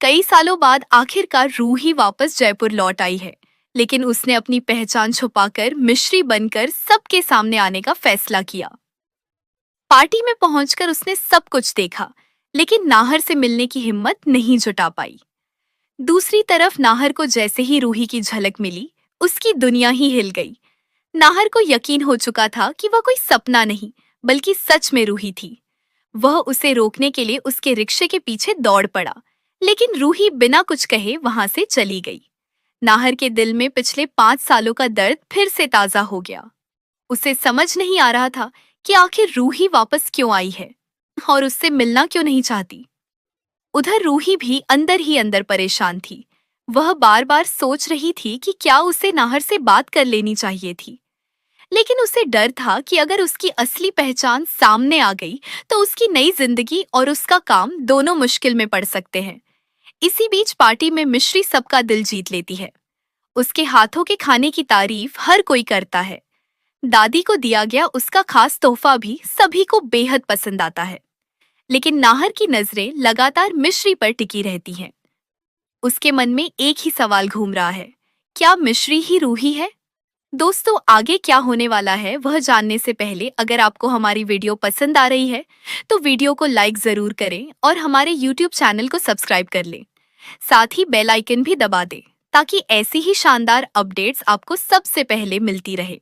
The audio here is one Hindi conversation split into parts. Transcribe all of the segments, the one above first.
कई सालों बाद आखिरकार रूही वापस जयपुर लौट आई है, लेकिन उसने अपनी पहचान छुपाकर मिश्री बनकर सबके सामने आने का फैसला किया। पार्टी में पहुंचकर उसने सब कुछ देखा, लेकिन नाहर से मिलने की हिम्मत नहीं जुटा पाई। दूसरी तरफ नाहर को जैसे ही रूही की झलक मिली, उसकी दुनिया ही हिल गई। नाहर को यकीन हो चुका था कि वह कोई सपना नहीं, बल्कि सच में रूही थी। वह उसे रोकने के लिए उसके रिक्शे के पीछे दौड़ पड़ा, लेकिन रूही बिना कुछ कहे वहां से चली गई। नाहर के दिल में पिछले 5 सालों का दर्द फिर से ताजा हो गया। उसे समझ नहीं आ रहा था कि आखिर रूही वापस क्यों आई है और उससे मिलना क्यों नहीं चाहती। उधर रूही भी अंदर ही अंदर परेशान थी। वह बार बार सोच रही थी कि क्या उसे नाहर से बात कर लेनी चाहिए थी, लेकिन उसे डर था कि अगर उसकी असली पहचान सामने आ गई तो उसकी नई जिंदगी और उसका काम दोनों मुश्किल में पड़ सकते हैं। इसी बीच पार्टी में मिश्री सबका दिल जीत लेती है। उसके हाथों के खाने की तारीफ हर कोई करता है। दादी को दिया गया उसका खास तोहफा भी सभी को बेहद पसंद आता है। लेकिन नाहर की नजरें लगातार मिश्री पर टिकी रहती हैं। उसके मन में एक ही सवाल घूम रहा है, क्या मिश्री ही रूही है? दोस्तों, आगे क्या होने वाला है वह जानने से पहले अगर आपको हमारी वीडियो पसंद आ रही है तो वीडियो को लाइक जरूर करें और हमारे YouTube चैनल को सब्सक्राइब कर लें। साथ ही बेल आइकन भी दबा दें ताकि ऐसी ही शानदार अपडेट्स आपको सबसे पहले मिलती रहे।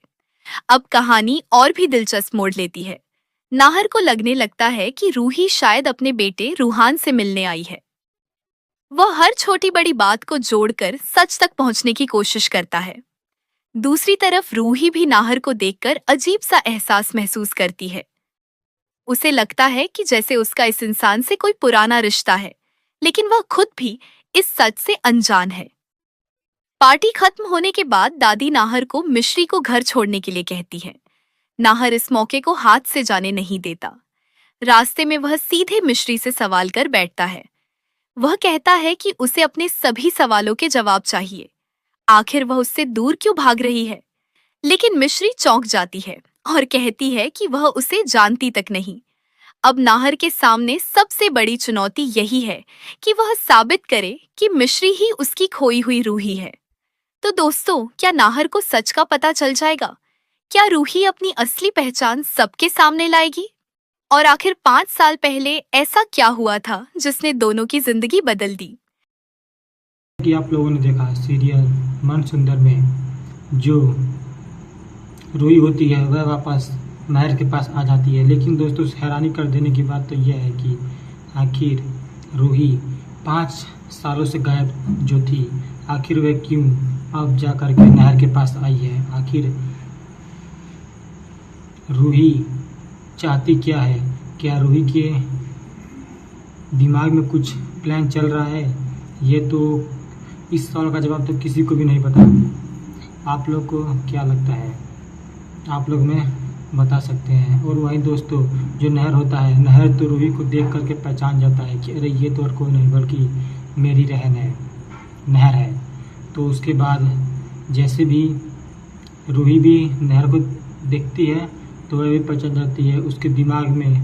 अब कहानी और भी दिलचस्प मोड़ लेती है। नाहर को लगने लगता है कि रूही शायद अपने बेटे रूहान से मिलने आई है। वह हर छोटी बड़ी बात को जोड़कर सच तक पहुंचने की कोशिश करता है। दूसरी तरफ रूही भी नाहर को देखकर अजीब सा एहसास महसूस करती है। उसे लगता है कि जैसे उसका इस इंसान से कोई पुराना रिश्ता है, लेकिन वह खुद भी इस सच से अनजान है। पार्टी खत्म होने के बाद दादी नाहर को मिश्री को घर छोड़ने के लिए कहती है। नाहर इस मौके को हाथ से जाने नहीं देता। रास्ते में वह सीधे मिश्री से सवाल कर बैठता है। वह कहता है कि उसे अपने सभी सवालों के जवाब चाहिए। आखिर वह उससे दूर क्यों भाग रही है? लेकिन मिश्री चौंक जाती है और कहती है कि वह उसे जानती तक नहीं। अब नाहर के सामने सबसे बड़ी चुनौती यही है कि वह साबित करे कि मिश्री ही उसकी खोई हुई रूही है। तो दोस्तों, क्या नाहर को सच का पता चल जाएगा? क्या रूही अपनी असली पहचान सबके सामने लाएगी? और आखिर 5 साल पहले ऐसा क्या हुआ था जिसने दोनों की जिंदगी बदल दी? कि आप लोगों ने देखा सीरियल मन सुंदर में जो रूही होती है वह वापस नाहर के पास आ जाती है। लेकिन दोस्तों, हैरानी कर देने की बात तो यह है कि आखिर रूही 5 सालों से गायब जो थी, आखिर वह क्यों अब जा कर के नाहर के पास आई है? आखिर रूही चाहती क्या है? क्या रूही के दिमाग में कुछ प्लान चल रहा है? ये तो इस सवाल का जवाब तो किसी को भी नहीं पता। आप लोग को क्या लगता है? आप लोग में बता सकते हैं। और वहीं दोस्तों, जो नहर होता है, नहर तो रूही को देख करके पहचान जाता है कि अरे ये तो और कोई नहीं बल्कि मेरी रहन है, नहर है। तो उसके बाद जैसे भी रूही भी नहर को देखती है तो वह भी पहचान जाती है। उसके दिमाग में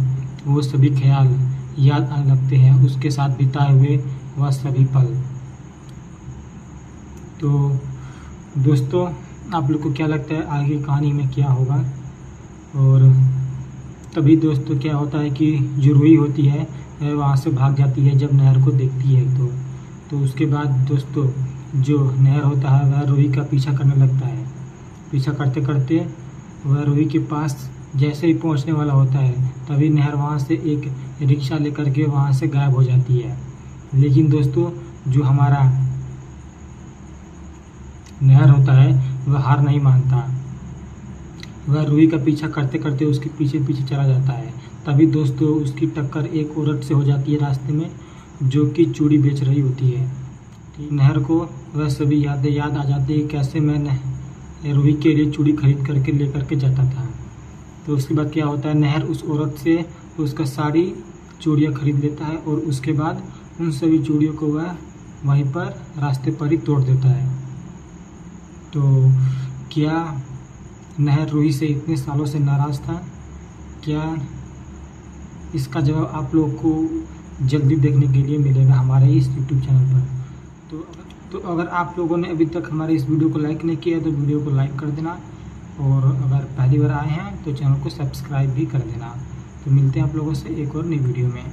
वो सभी ख्याल याद आने लगते हैं, उसके साथ बिताए हुए वह सभी पल। तो दोस्तों, आप लोग को क्या लगता है आगे कहानी में क्या होगा? और तभी दोस्तों क्या होता है कि जो रूही होती है वह वहाँ से भाग जाती है जब नहर को देखती है। तो उसके बाद दोस्तों, जो नहर होता है वह रूही का पीछा करने लगता है। पीछा करते करते वह रूही के पास जैसे ही पहुँचने वाला होता है तभी नहर वहाँ से एक रिक्शा लेकर के वहाँ से गायब हो जाती है। लेकिन दोस्तों, जो हमारा नहर होता है वह हार नहीं मानता। वह रूही का पीछा करते करते उसके पीछे पीछे चला जाता है। तभी दोस्तों, उसकी टक्कर एक औरत से हो जाती है रास्ते में, जो कि चूड़ी बेच रही होती है। नहर को वह सभी यादें याद आ जाती है, कैसे मैं रूही के लिए चूड़ी खरीद करके लेकर के जाता था। तो उसके बाद क्या होता है, नहर उस औरत से उसका सारी चूड़ियाँ खरीद लेता है और उसके बाद उन सभी चूड़ियों को वह वहीं पर रास्ते पर ही तोड़ देता है। तो क्या नहर रूही से इतने सालों से नाराज़ था? क्या इसका जवाब आप लोग को जल्दी देखने के लिए मिलेगा हमारे इस यूट्यूब चैनल पर। तो अगर आप लोगों ने अभी तक हमारे इस वीडियो को लाइक नहीं किया तो वीडियो को लाइक कर देना, और अगर पहली बार आए हैं तो चैनल को सब्सक्राइब भी कर देना। तो मिलते हैं आप लोगों से एक और नई वीडियो में।